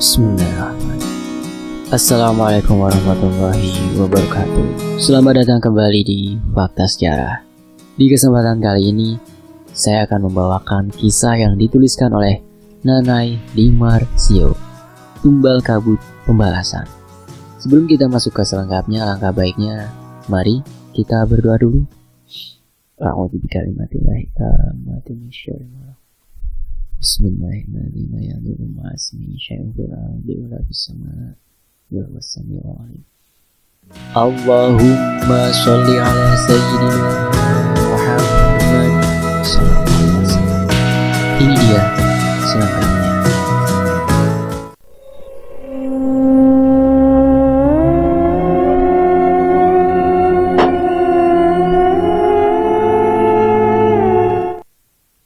Bismillahirrahmanirrahim. Assalamualaikum warahmatullahi wabarakatuh. Selamat datang kembali di Fakta Sejarah. Di kesempatan kali ini, saya akan membawakan kisah yang dituliskan oleh Nanay Dimarsio, Tumbal Kabut Pembalasan. Sebelum kita masuk ke selengkapnya, alangkah baiknya mari kita berdoa dulu. A'udzu bikalimatillahi tammati min syarri ma khalaq. Bismillahirrahmanirrahim. Allahumma sholli ala sayyidina Muhammad sallallahu alaihi wasallam. Ini dia selengkapnya.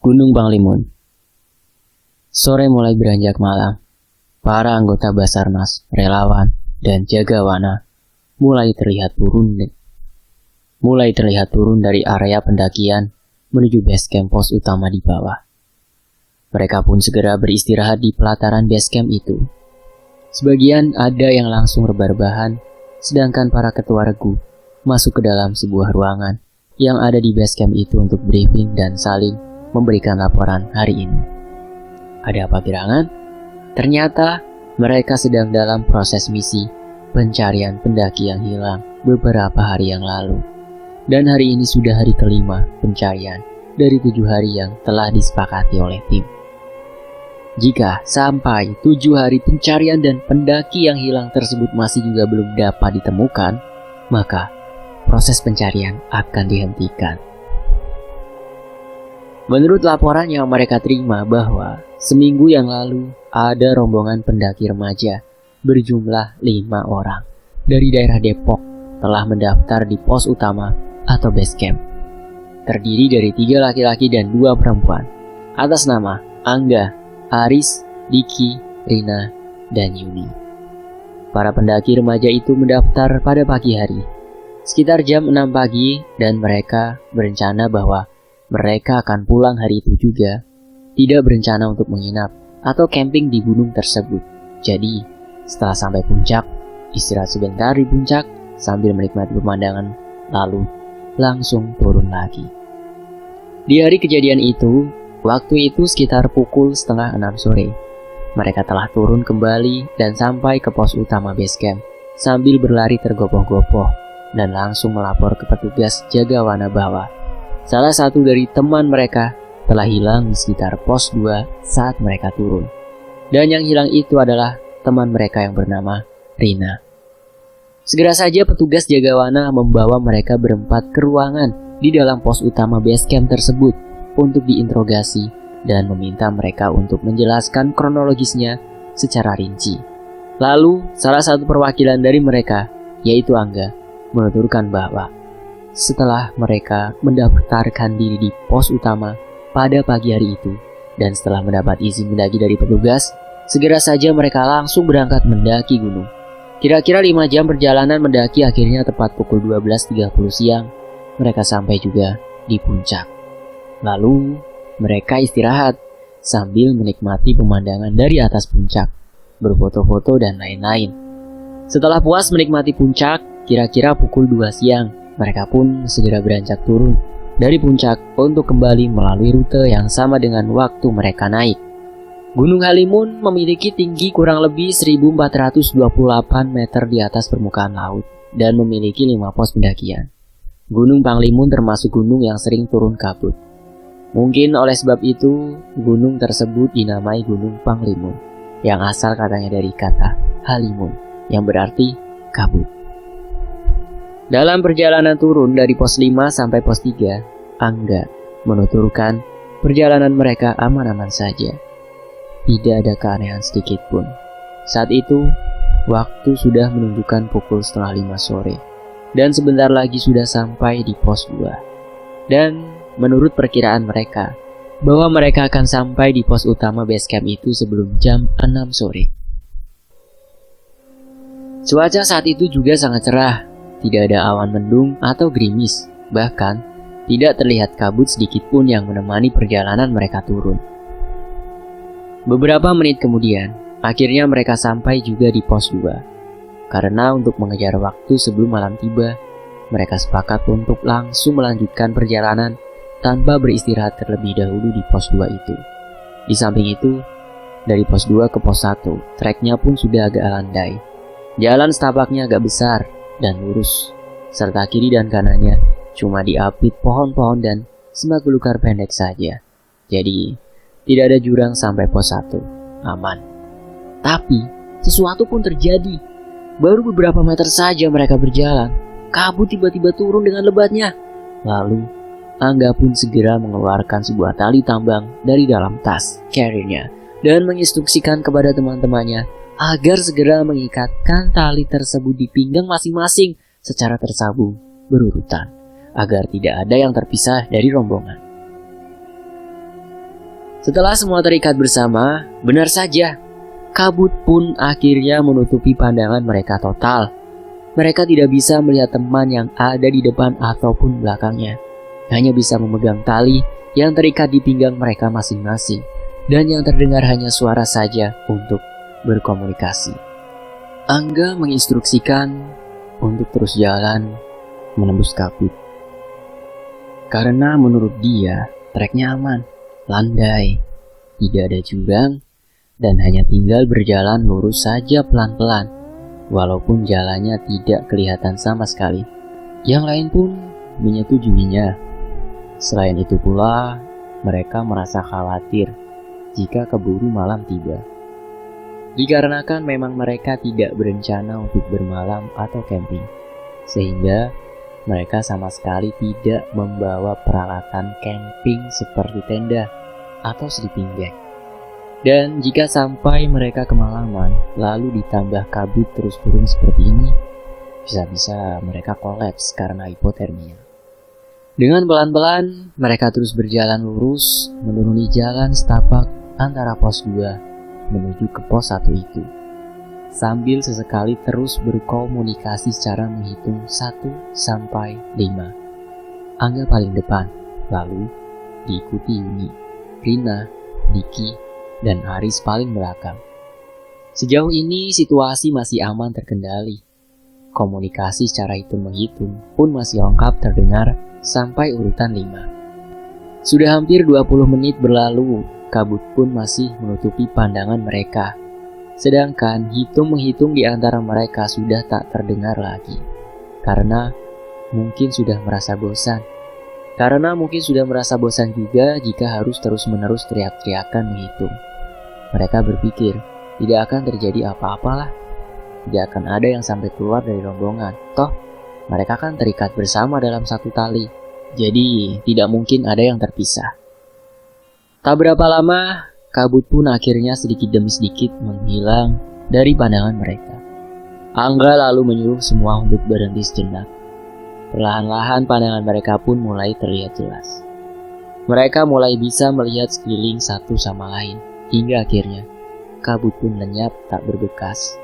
Gunung Panglimun. Sore mulai beranjak malam. Para anggota Basarnas, relawan, dan jagawana mulai terlihat turun dari area pendakian menuju base camp pos utama di bawah. Mereka pun segera beristirahat di pelataran base camp itu. Sebagian ada yang langsung rebah-rebahan, sedangkan para ketua regu masuk ke dalam sebuah ruangan yang ada di base camp itu untuk briefing dan saling memberikan laporan hari ini. Ada apa gerangan? Ternyata mereka sedang dalam proses misi pencarian pendaki yang hilang beberapa hari yang lalu. Dan hari ini sudah hari kelima pencarian dari 7 hari yang telah disepakati oleh tim. Jika sampai 7 hari pencarian dan pendaki yang hilang tersebut masih juga belum dapat ditemukan, maka proses pencarian akan dihentikan. Menurut laporan yang mereka terima bahwa seminggu yang lalu ada rombongan pendaki remaja berjumlah 5 orang dari daerah Depok telah mendaftar di pos utama atau base camp. Terdiri dari 3 laki-laki dan 2 perempuan atas nama Angga, Aris, Diki, Rina, dan Yuni. Para pendaki remaja itu mendaftar pada pagi hari, sekitar jam 6 pagi, dan mereka berencana bahwa mereka akan pulang hari itu juga, tidak berencana untuk menginap atau camping di gunung tersebut. Jadi, setelah sampai puncak, istirahat sebentar di puncak sambil menikmati pemandangan, lalu langsung turun lagi. Di hari kejadian itu, waktu itu sekitar pukul 5:30 sore. Mereka telah turun kembali dan sampai ke pos utama base camp sambil berlari tergopoh-gopoh dan langsung melapor ke petugas jagawana bahwa salah satu dari teman mereka telah hilang di sekitar pos 2 saat mereka turun. Dan yang hilang itu adalah teman mereka yang bernama Rina. Segera saja petugas jagawana membawa mereka berempat ke ruangan di dalam pos utama base camp tersebut untuk diinterogasi dan meminta mereka untuk menjelaskan kronologisnya secara rinci. Lalu salah satu perwakilan dari mereka, yaitu Angga, menuturkan bahwa setelah mereka mendaftarkan diri di pos utama pada pagi hari itu, dan setelah mendapat izin mendaki dari petugas, segera saja mereka langsung berangkat mendaki gunung. Kira-kira 5 jam perjalanan mendaki, akhirnya tepat pukul 12.30 siang, mereka sampai juga di puncak. Lalu, mereka istirahat sambil menikmati pemandangan dari atas puncak, berfoto-foto dan lain-lain. Setelah puas menikmati puncak, kira-kira pukul 2 siang, mereka pun segera beranjak turun dari puncak untuk kembali melalui rute yang sama dengan waktu mereka naik. Gunung Halimun memiliki tinggi kurang lebih 1428 meter di atas permukaan laut dan memiliki 5 pos pendakian. Gunung Panglimun termasuk gunung yang sering turun kabut. Mungkin oleh sebab itu, gunung tersebut dinamai Gunung Panglimun, yang asal katanya dari kata Halimun, yang berarti kabut. Dalam perjalanan turun dari pos 5 sampai pos 3, Angga menuturkan perjalanan mereka aman-aman saja. Tidak ada keanehan sedikit pun. Saat itu, waktu sudah menunjukkan pukul 4:30 sore, dan sebentar lagi sudah sampai di pos 2. Dan menurut perkiraan mereka, bahwa mereka akan sampai di pos utama base camp itu sebelum jam 6 sore. Cuaca saat itu juga sangat cerah. Tidak ada awan mendung atau gerimis, bahkan tidak terlihat kabut sedikit pun yang menemani perjalanan mereka turun. Beberapa menit kemudian, Akhirnya mereka sampai juga di pos 2. Karena untuk mengejar waktu sebelum malam tiba, mereka sepakat untuk langsung melanjutkan perjalanan tanpa beristirahat terlebih dahulu di pos 2 itu. Di samping itu, dari pos 2 ke pos 1, treknya pun sudah agak landai. Jalan setapaknya agak besar dan lurus, serta kiri dan kanannya cuma diapit pohon-pohon dan semak belukar pendek saja. Jadi, tidak ada jurang sampai pos 1. Aman. Tapi, sesuatu pun terjadi. Baru beberapa meter saja mereka berjalan, kabut tiba-tiba turun dengan lebatnya. Lalu, Angga pun segera mengeluarkan sebuah tali tambang dari dalam tas carrier-nya dan menginstruksikan kepada teman-temannya agar segera mengikatkan tali tersebut di pinggang masing-masing secara tersambung berurutan, agar tidak ada yang terpisah dari rombongan. Setelah semua terikat bersama, benar saja, kabut pun akhirnya menutupi pandangan mereka total. Mereka tidak bisa melihat teman yang ada di depan ataupun belakangnya. Hanya bisa memegang tali yang terikat di pinggang mereka masing-masing, dan yang terdengar hanya suara saja untuk berkomunikasi. Angga menginstruksikan untuk terus jalan menembus kabut. Karena menurut dia, treknya aman, landai, tidak ada jurang, dan hanya tinggal berjalan lurus saja pelan-pelan, walaupun jalannya tidak kelihatan sama sekali. Yang lain pun menyetujuinya. Selain itu pula, mereka merasa khawatir jika keburu malam tiba. Dikarenakan memang mereka tidak berencana untuk bermalam atau camping, sehingga mereka sama sekali tidak membawa peralatan camping seperti tenda atau sleeping bag. Dan jika sampai mereka kemalaman, lalu ditambah kabut terus turun seperti ini, bisa-bisa mereka kolaps karena hipotermia. Dengan pelan-pelan, mereka terus berjalan lurus, menuruni jalan setapak antara pos 2 menuju ke pos 1 itu. Sambil sesekali terus berkomunikasi secara menghitung 1 sampai 5. Angga paling depan, lalu diikuti Yuni, Rina, Diki, dan Aris paling belakang. Sejauh ini situasi masih aman terkendali. Komunikasi secara hitung-menghitung pun masih lengkap terdengar sampai urutan 5. Sudah hampir 20 menit berlalu, kabut pun masih menutupi pandangan mereka. Sedangkan hitung-menghitung di antara mereka sudah tak terdengar lagi. Karena mungkin sudah merasa bosan. Juga jika harus terus-menerus teriak-teriakan menghitung. Mereka berpikir, tidak akan terjadi apa-apalah. Tidak akan ada yang sampai keluar dari rombongan. Toh, mereka kan terikat bersama dalam satu tali. Jadi, tidak mungkin ada yang terpisah. Tak berapa lama, kabut pun akhirnya sedikit demi sedikit menghilang dari pandangan mereka. Angga lalu menyuruh semua untuk berhenti sejenak. Perlahan-lahan pandangan mereka pun mulai terlihat jelas. Mereka mulai bisa melihat sekeliling satu sama lain. Hingga akhirnya, kabut pun lenyap tak berbekas.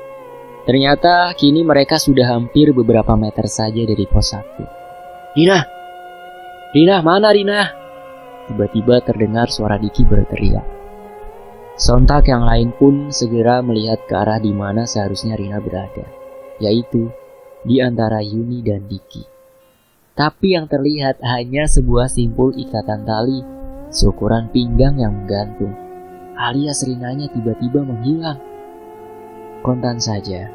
Ternyata kini mereka sudah hampir beberapa meter saja dari pos 1. Rina! Rina, mana Rina? Tiba-tiba terdengar suara Diki berteriak. Sontak yang lain pun segera melihat ke arah di mana seharusnya Rina berada, yaitu di antara Yuni dan Diki. Tapi yang terlihat hanya sebuah simpul ikatan tali seukuran pinggang yang menggantung, alias Rinanya tiba-tiba menghilang. Kontan saja,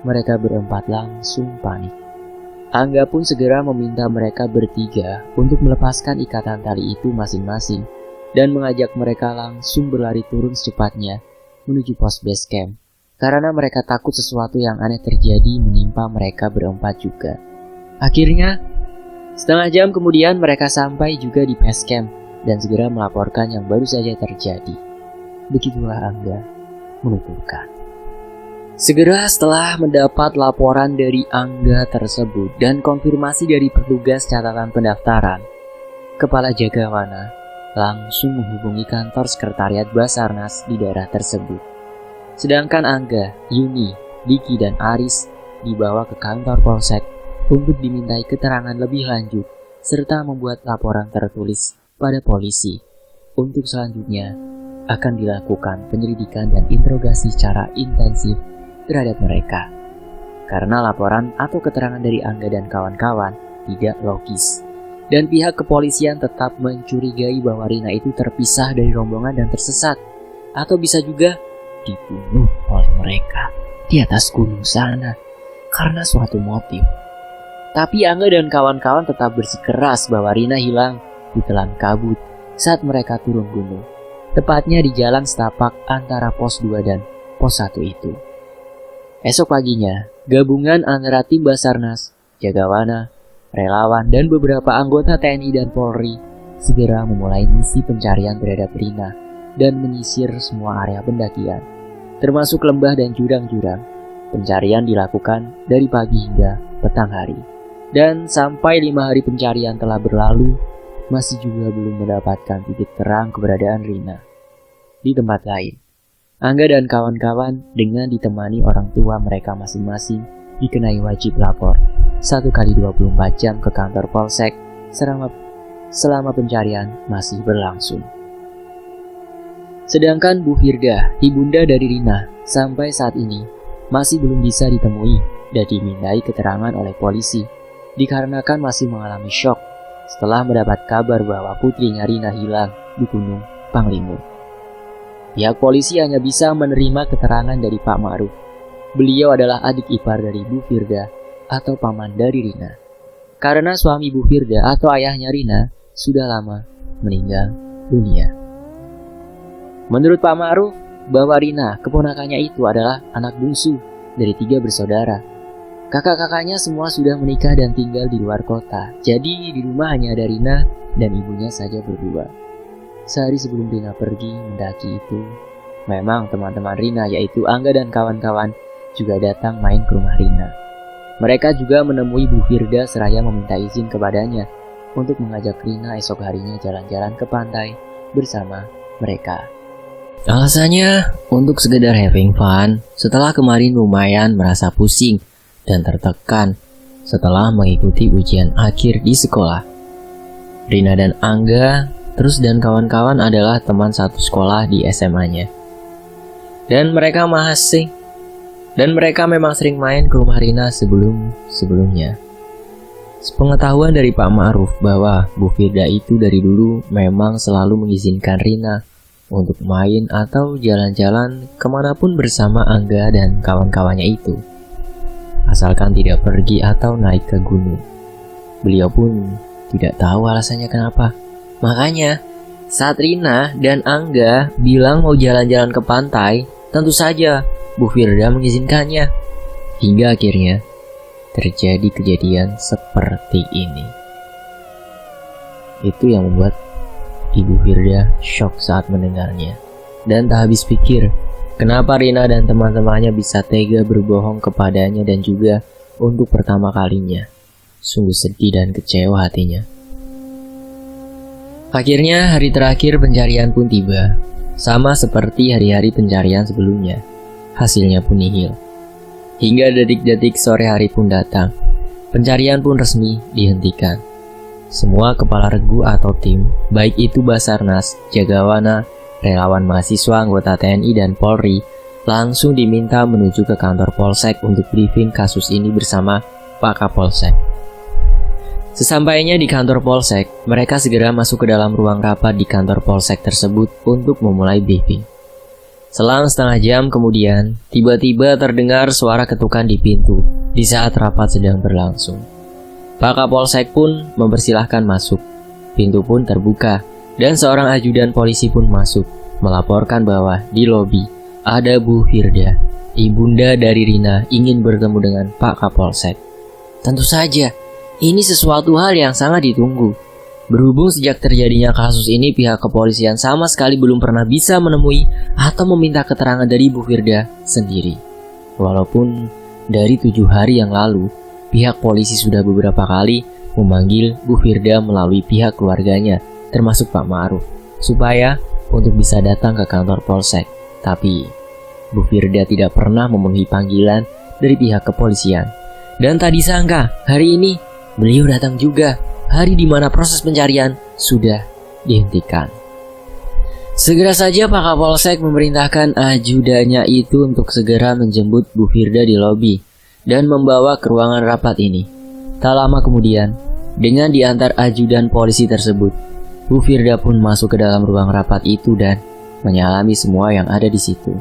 mereka berempat langsung panik. Angga pun segera meminta mereka bertiga untuk melepaskan ikatan tali itu masing-masing dan mengajak mereka langsung berlari turun secepatnya menuju pos base camp, karena mereka takut sesuatu yang aneh terjadi menimpa mereka berempat juga. Akhirnya, setengah jam kemudian mereka sampai juga di base camp dan segera melaporkan yang baru saja terjadi. Begitulah Angga menuturkan. Segera setelah mendapat laporan dari Angga tersebut dan konfirmasi dari petugas catatan pendaftaran, Kepala Jagawana langsung menghubungi kantor sekretariat Basarnas di daerah tersebut. Sedangkan Angga, Yuni, Diki, dan Aris dibawa ke kantor Polsek untuk dimintai keterangan lebih lanjut serta membuat laporan tertulis pada polisi untuk selanjutnya akan dilakukan penyelidikan dan interogasi secara intensif terhadap mereka. Karena laporan atau keterangan dari Angga dan kawan-kawan tidak logis. Dan pihak kepolisian tetap mencurigai bahwa Rina itu terpisah dari rombongan dan tersesat. Atau bisa juga dibunuh oleh mereka di atas gunung sana karena suatu motif. Tapi Angga dan kawan-kawan tetap bersikeras bahwa Rina hilang di telan kabut saat mereka turun gunung. Tepatnya di jalan setapak antara pos 2 dan pos 1 itu. Esok paginya, gabungan antara tim Basarnas, Jagawana, relawan, dan beberapa anggota TNI dan Polri segera memulai misi pencarian terhadap Rina dan menyisir semua area pendakian, termasuk lembah dan jurang-jurang. Pencarian dilakukan dari pagi hingga petang hari. Dan sampai 5 hari pencarian telah berlalu, masih juga belum mendapatkan titik terang keberadaan Rina. Di tempat lain, Angga dan kawan-kawan dengan ditemani orang tua mereka masing-masing dikenai wajib lapor 1x24 jam ke kantor Polsek selama pencarian masih berlangsung. Sedangkan Bu Firda, ibunda dari Rina, sampai saat ini masih belum bisa ditemui dan dimintai keterangan oleh polisi dikarenakan masih mengalami syok setelah mendapat kabar bahwa putrinya Rina hilang di Gunung Panglimun. Pihak polisi hanya bisa menerima keterangan dari Pak Ma'ruf. Beliau adalah adik ipar dari Bu Firda atau paman dari Rina. Karena suami Bu Firda atau ayahnya Rina sudah lama meninggal dunia. Menurut Pak Ma'ruf, bahwa Rina, keponakannya itu adalah anak bungsu dari 3 bersaudara. Kakak-kakaknya semua sudah menikah dan tinggal di luar kota. Jadi di rumah hanya ada Rina dan ibunya saja berdua. Sehari sebelum Rina pergi mendaki itu, memang teman-teman Rina yaitu Angga dan kawan-kawan juga datang main ke rumah Rina. Mereka juga menemui Bu Firda seraya meminta izin kepadanya untuk mengajak Rina esok harinya jalan-jalan ke pantai bersama mereka. Alasannya untuk sekedar having fun setelah kemarin lumayan merasa pusing dan tertekan setelah mengikuti ujian akhir di sekolah. Rina dan Angga terus dan kawan-kawan adalah teman satu sekolah di SMA-nya. Dan mereka memang sering main ke rumah Rina sebelumnya. Sepengetahuan dari Pak Ma'ruf bahwa Bu Firda itu dari dulu memang selalu mengizinkan Rina untuk main atau jalan-jalan kemanapun bersama Angga dan kawan-kawannya itu, asalkan tidak pergi atau naik ke gunung. Beliau pun tidak tahu alasannya kenapa. Makanya saat Rina dan Angga bilang mau jalan-jalan ke pantai, tentu saja Bu Firda mengizinkannya. Hingga akhirnya terjadi kejadian seperti ini. Itu yang membuat Ibu Firda syok saat mendengarnya dan tak habis pikir kenapa Rina dan teman-temannya bisa tega berbohong kepadanya dan juga untuk pertama kalinya. Sungguh sedih dan kecewa hatinya. Akhirnya hari terakhir pencarian pun tiba. Sama seperti hari-hari pencarian sebelumnya. Hasilnya pun nihil. Hingga detik-detik sore hari pun datang. Pencarian pun resmi dihentikan. Semua kepala regu atau tim, baik itu Basarnas, Jagawana, relawan mahasiswa, anggota TNI dan Polri, langsung diminta menuju ke kantor Polsek untuk briefing kasus ini bersama Pak Kapolsek. Sesampainya di kantor Polsek, mereka segera masuk ke dalam ruang rapat di kantor Polsek tersebut untuk memulai briefing. Selang setengah jam kemudian, tiba-tiba terdengar suara ketukan di pintu di saat rapat sedang berlangsung. Pak Kapolsek pun mempersilahkan masuk. Pintu pun terbuka dan seorang ajudan polisi pun masuk, melaporkan bahwa di lobi ada Bu Firda, ibunda dari Rina, ingin bertemu dengan Pak Kapolsek. Tentu saja, ini sesuatu hal yang sangat ditunggu. Berhubung sejak terjadinya kasus ini pihak kepolisian sama sekali belum pernah bisa menemui atau meminta keterangan dari Bu Firda sendiri. Walaupun dari 7 hari yang lalu, pihak polisi sudah beberapa kali memanggil Bu Firda melalui pihak keluarganya, termasuk Pak Ma'ruf, supaya untuk bisa datang ke kantor Polsek. Tapi Bu Firda tidak pernah memenuhi panggilan dari pihak kepolisian. Dan tak disangka, hari ini beliau datang juga, hari di mana proses pencarian sudah dihentikan. Segera saja Pak Kapolsek memerintahkan ajudannya itu untuk segera menjemput Bu Firda di lobi dan membawa ke ruangan rapat ini. Tak lama kemudian, dengan diantar ajudan polisi tersebut, Bu Firda pun masuk ke dalam ruang rapat itu dan menyalami semua yang ada di situ.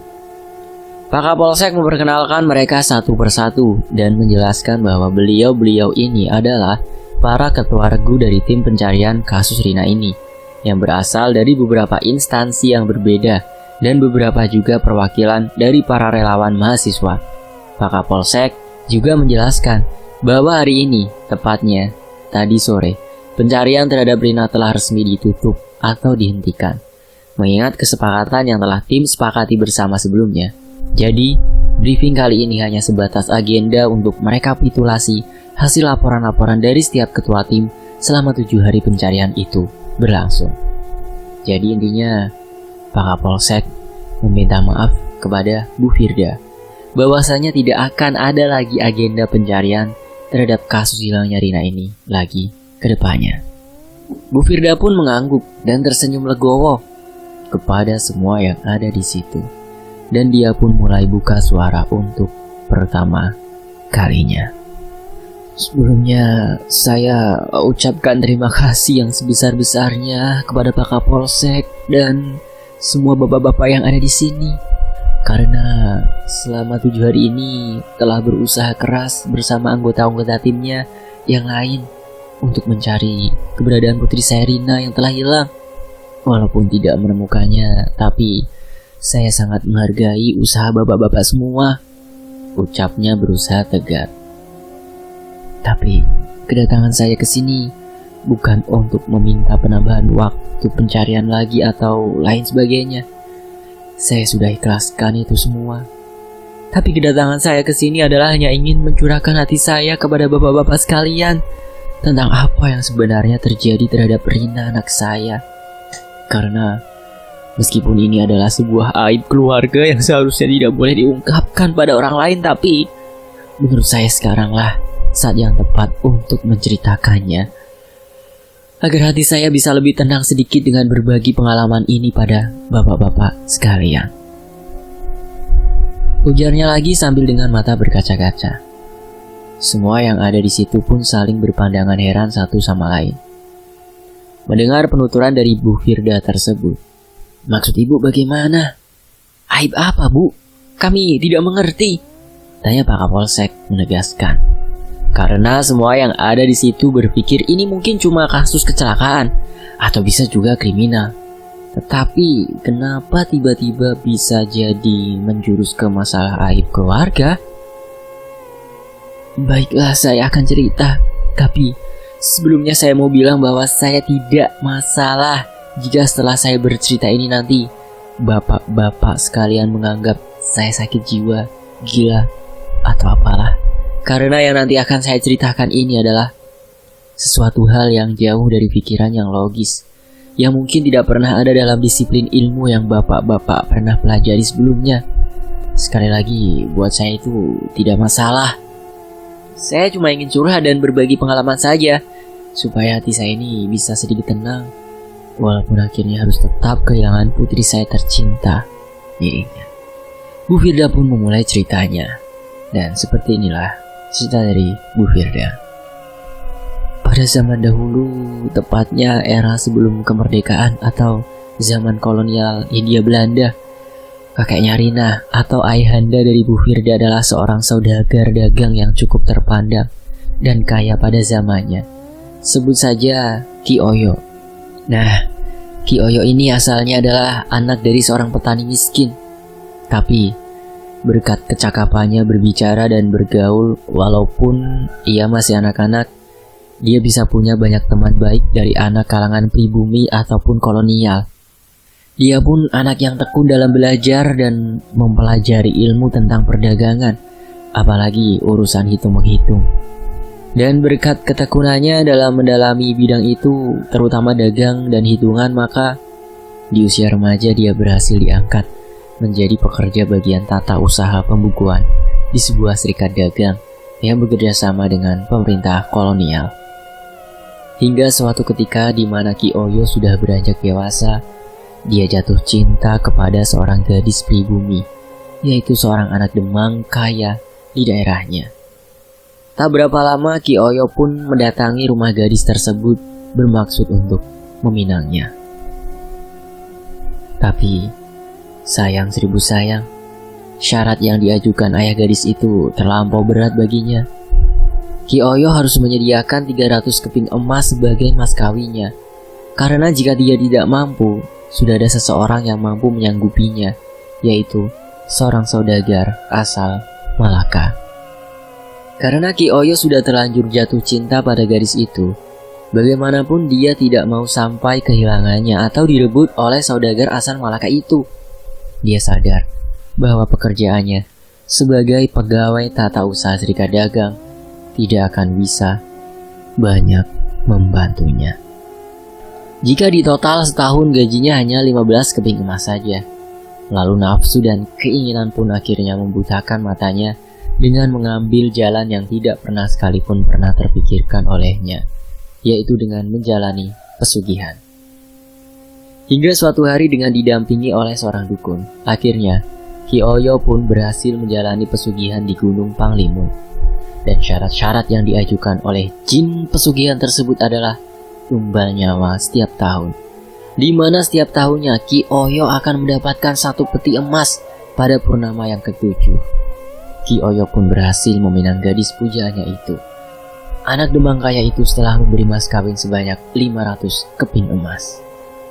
Pak Kapolsek memperkenalkan mereka satu persatu dan menjelaskan bahwa beliau-beliau ini adalah para ketua regu dari tim pencarian kasus Rina ini, yang berasal dari beberapa instansi yang berbeda dan beberapa juga perwakilan dari para relawan mahasiswa. Pak Kapolsek juga menjelaskan bahwa hari ini, tepatnya tadi sore, pencarian terhadap Rina telah resmi ditutup atau dihentikan, mengingat kesepakatan yang telah tim sepakati bersama sebelumnya. Jadi, briefing kali ini hanya sebatas agenda untuk merekapitulasi hasil laporan-laporan dari setiap ketua tim selama 7 hari pencarian itu berlangsung. Jadi intinya, Pak Kapolsek meminta maaf kepada Bu Firda bahwasanya tidak akan ada lagi agenda pencarian terhadap kasus hilangnya Rina ini lagi ke depannya. Bu Firda pun mengangguk dan tersenyum legowo kepada semua yang ada di situ. Dan dia pun mulai buka suara untuk pertama kalinya. Sebelumnya, saya ucapkan terima kasih yang sebesar-besarnya kepada Pak Kapolsek dan semua bapak-bapak yang ada di sini. Karena selama 7 hari ini telah berusaha keras bersama anggota-anggota timnya yang lain untuk mencari keberadaan putri saya Rina yang telah hilang. Walaupun tidak menemukannya, tapi saya sangat menghargai usaha bapak-bapak semua, ucapnya berusaha tegar. Tapi kedatangan saya ke sini bukan untuk meminta penambahan waktu pencarian lagi atau lain sebagainya. Saya sudah ikhlaskan itu semua. Tapi kedatangan saya ke sini adalah hanya ingin mencurahkan hati saya kepada bapak-bapak sekalian tentang apa yang sebenarnya terjadi terhadap Rina anak saya. Karena meskipun ini adalah sebuah aib keluarga yang seharusnya tidak boleh diungkapkan pada orang lain, tapi menurut saya sekaranglah saat yang tepat untuk menceritakannya, agar hati saya bisa lebih tenang sedikit dengan berbagi pengalaman ini pada bapak-bapak sekalian. Ujarnya lagi sambil dengan mata berkaca-kaca. Semua yang ada di situ pun saling berpandangan heran satu sama lain. Mendengar penuturan dari Bu Firda tersebut, "Maksud ibu bagaimana? Aib apa, Bu? Kami tidak mengerti," tanya Pak Kapolsek menegaskan. Karena semua yang ada di situ berpikir ini mungkin cuma kasus kecelakaan atau bisa juga kriminal. Tetapi kenapa tiba-tiba bisa jadi menjurus ke masalah aib keluarga? Baiklah, saya akan cerita. Tapi sebelumnya saya mau bilang bahwa saya tidak masalah jika setelah saya bercerita ini nanti bapak-bapak sekalian menganggap saya sakit jiwa, gila, atau apalah. Karena yang nanti akan saya ceritakan ini adalah sesuatu hal yang jauh dari pikiran yang logis, yang mungkin tidak pernah ada dalam disiplin ilmu yang bapak-bapak pernah pelajari sebelumnya. Sekali lagi, buat saya itu tidak masalah. Saya cuma ingin curhat dan berbagi pengalaman saja, supaya hati saya ini bisa sedikit tenang, walaupun akhirnya harus tetap kehilangan putri saya tercinta, dirinya. Bu Firda pun memulai ceritanya, dan seperti inilah cerita dari Bu Firda. Pada zaman dahulu, tepatnya era sebelum kemerdekaan atau zaman kolonial Hindia Belanda, kakeknya Rina atau ayahanda dari Bu Firda adalah seorang saudagar dagang yang cukup terpandang dan kaya pada zamannya. Sebut saja Ki Oyo. Nah, Ki Oyo ini asalnya adalah anak dari seorang petani miskin. Tapi berkat kecakapannya berbicara dan bergaul, walaupun ia masih anak-anak, dia bisa punya banyak teman baik dari anak kalangan pribumi ataupun kolonial. Dia pun anak yang tekun dalam belajar dan mempelajari ilmu tentang perdagangan, apalagi urusan hitung-menghitung. Dan berkat ketekunannya dalam mendalami bidang itu, terutama dagang dan hitungan, maka di usia remaja dia berhasil diangkat menjadi pekerja bagian tata usaha pembukuan di sebuah serikat dagang yang bekerja sama dengan pemerintah kolonial. Hingga suatu ketika di mana Ki Oyo sudah beranjak dewasa, dia jatuh cinta kepada seorang gadis pribumi, yaitu seorang anak Demang kaya di daerahnya. Tak berapa lama Ki Oyo pun mendatangi rumah gadis tersebut bermaksud untuk meminangnya. Tapi sayang seribu sayang, syarat yang diajukan ayah gadis itu terlampau berat baginya. Ki Oyo harus menyediakan 300 keping emas sebagai mas kawinnya. Karena jika dia tidak mampu, sudah ada seseorang yang mampu menyanggupinya, yaitu seorang saudagar asal Malaka. Karena Ki Oyo sudah terlanjur jatuh cinta pada gadis itu, bagaimanapun dia tidak mau sampai kehilangannya atau direbut oleh saudagar asal Malaka itu. Dia sadar bahwa pekerjaannya sebagai pegawai tata usaha serikat dagang tidak akan bisa banyak membantunya. Jika di total setahun gajinya hanya 15 keping emas saja, lalu nafsu dan keinginan pun akhirnya membutakan matanya dengan mengambil jalan yang tidak pernah sekalipun pernah terpikirkan olehnya, yaitu dengan menjalani pesugihan. Hingga suatu hari dengan didampingi oleh seorang dukun, akhirnya Ki Oyo pun berhasil menjalani pesugihan di Gunung Panglimun. Dan syarat-syarat yang diajukan oleh jin pesugihan tersebut adalah tumbal nyawa setiap tahun, di mana setiap tahunnya Ki Oyo akan mendapatkan 1 peti emas pada purnama yang ke-7. Ki Oyo pun berhasil meminang gadis pujaannya itu. Anak Demang kaya itu setelah memberi mas kawin sebanyak 500 keping emas,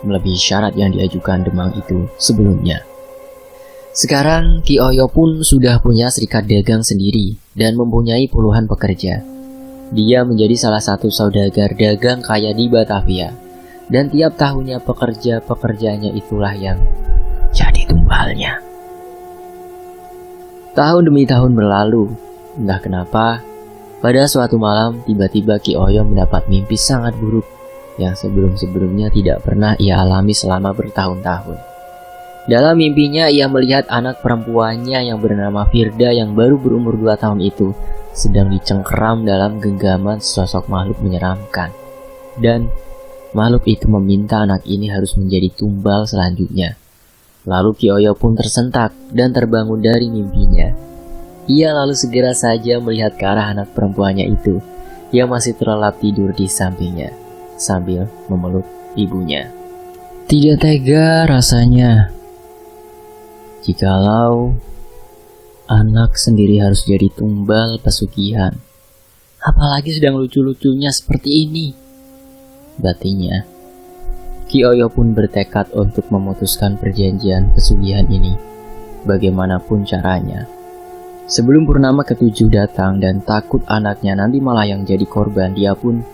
melebihi syarat yang diajukan Demang itu sebelumnya. Sekarang Ki Oyo pun sudah punya serikat dagang sendiri dan mempunyai puluhan pekerja. Dia menjadi salah satu saudagar dagang kaya di Batavia, dan tiap tahunnya pekerja-pekerjanya itulah yang jadi tumbalnya. Tahun demi tahun berlalu, entah kenapa, pada suatu malam tiba-tiba Ki Oyo mendapat mimpi sangat buruk yang sebelum-sebelumnya tidak pernah ia alami selama bertahun-tahun. Dalam mimpinya ia melihat anak perempuannya yang bernama Firda yang baru berumur 2 tahun itu sedang dicengkeram dalam genggaman sosok makhluk menyeramkan. Dan makhluk itu meminta anak ini harus menjadi tumbal selanjutnya. Lalu Ki Oyo pun tersentak dan terbangun dari mimpinya. Ia lalu segera saja melihat ke arah anak perempuannya itu yang masih terlelap tidur di sampingnya sambil memeluk ibunya. Tidak tega rasanya jikalau anak sendiri harus jadi tumbal pesugihan, apalagi sedang lucu-lucunya seperti ini, batinnya. Ki Oyo pun bertekad untuk memutuskan perjanjian pesugihan ini, bagaimanapun caranya. Sebelum purnama ke-7 datang dan takut anaknya nanti malah yang jadi korban, dia pun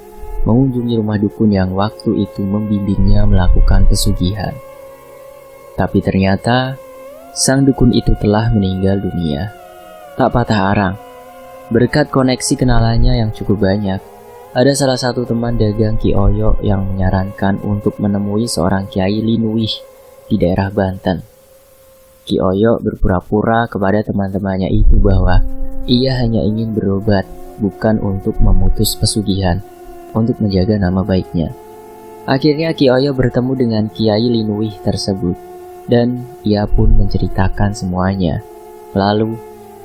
mengunjungi rumah dukun yang waktu itu membimbingnya melakukan pesugihan. Tapi ternyata sang dukun itu telah meninggal dunia. Tak patah arang, berkat koneksi kenalannya yang cukup banyak, ada salah satu teman dagang Ki Oyo yang menyarankan untuk menemui seorang Kiai Linuwih di daerah Banten. Ki Oyo berpura-pura kepada teman-temannya itu bahwa ia hanya ingin berobat, bukan untuk memutus pesugihan, untuk menjaga nama baiknya. Akhirnya Ki Oyo bertemu dengan Kiai Linuwih tersebut, dan ia pun menceritakan semuanya. Lalu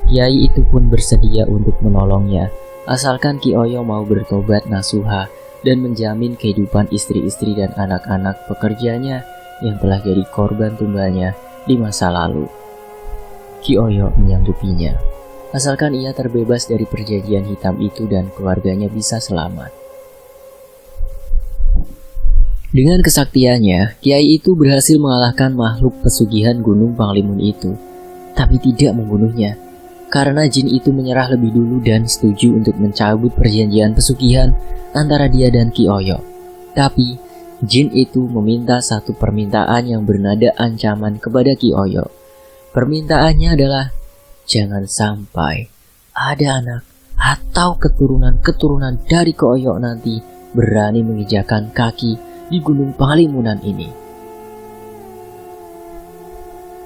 Kiai itu pun bersedia untuk menolongnya, asalkan Ki Oyo mau bertobat nasuha dan menjamin kehidupan istri-istri dan anak-anak pekerjanya yang telah jadi korban tumbalnya di masa lalu. Ki Oyo menyanggupinya, asalkan ia terbebas dari perjanjian hitam itu dan keluarganya bisa selamat. Dengan kesaktiannya, Kiai itu berhasil mengalahkan makhluk pesugihan Gunung Panglimun itu, tapi tidak membunuhnya. Karena jin itu menyerah lebih dulu dan setuju untuk mencabut perjanjian pesugihan antara dia dan Ki Oyo. Tapi jin itu meminta satu permintaan yang bernada ancaman kepada Ki Oyo. Permintaannya adalah jangan sampai ada anak atau keturunan-keturunan dari Ki Oyo nanti berani menginjakan kaki di Gunung Panglimunan ini.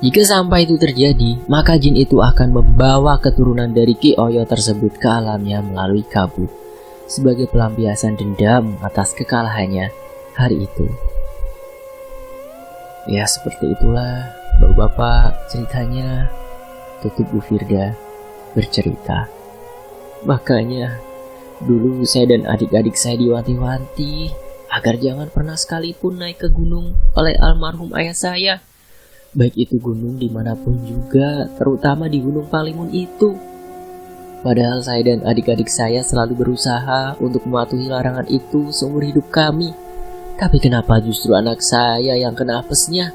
Jika sampai itu terjadi, maka jin itu akan membawa keturunan dari Ki Oyo tersebut ke alamnya melalui kabut sebagai pelampiasan dendam atas kekalahannya hari itu. Ya seperti itulah bapak-bapak ceritanya, tutup Bu Firda bercerita. Makanya dulu saya dan adik-adik saya diwanti-wanti agar jangan pernah sekalipun naik ke gunung oleh almarhum ayah saya. Baik itu gunung dimanapun juga, terutama di Gunung Palimun itu. Padahal saya dan adik-adik saya selalu berusaha untuk mematuhi larangan itu seumur hidup kami. Tapi kenapa justru anak saya yang kena apesnya?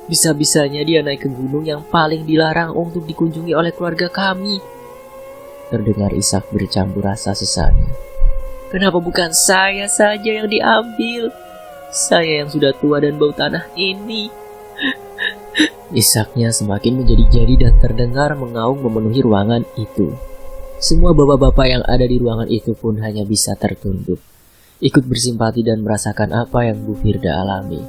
Bisa-bisanya dia naik ke gunung yang paling dilarang untuk dikunjungi oleh keluarga kami. Terdengar Ishak bercampur rasa sesalnya. Kenapa bukan saya saja yang diambil? Saya yang sudah tua dan bau tanah ini. Ishaknya semakin menjadi-jadi dan terdengar mengaung memenuhi ruangan itu. Semua bapak-bapak yang ada di ruangan itu pun hanya bisa tertunduk, ikut bersimpati dan merasakan apa yang Bu Firda alami.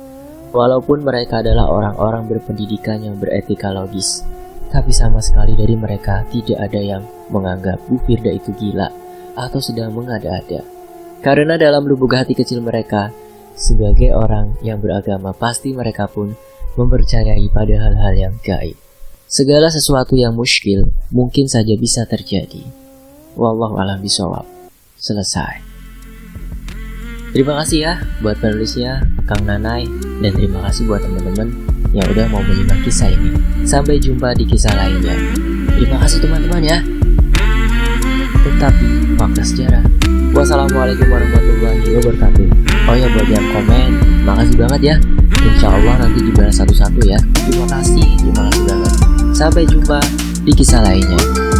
Walaupun mereka adalah orang-orang berpendidikan yang beretika logis, tapi sama sekali dari mereka tidak ada yang menganggap Bu Firda itu gila atau sedang mengada-ada. Karena dalam lubuk hati kecil mereka, sebagai orang yang beragama, pasti mereka pun mempercayai pada hal-hal yang gaib. Segala sesuatu yang muskil mungkin saja bisa terjadi. Wallahu a'lam bishawab. Selesai. Terima kasih ya buat penulisnya Kang Nanai, dan terima kasih buat teman-teman yang udah mau menyimak kisah ini. Sampai jumpa di kisah lainnya. Terima kasih teman-teman ya. Tetap di Fakta Sejarah. Wassalamualaikum warahmatullahi wabarakatuh. Oh ya, buat yang komen, makasih banget ya. Insya Allah nanti dibalas satu-satu ya. Terima kasih banget. Sampai jumpa di kisah lainnya.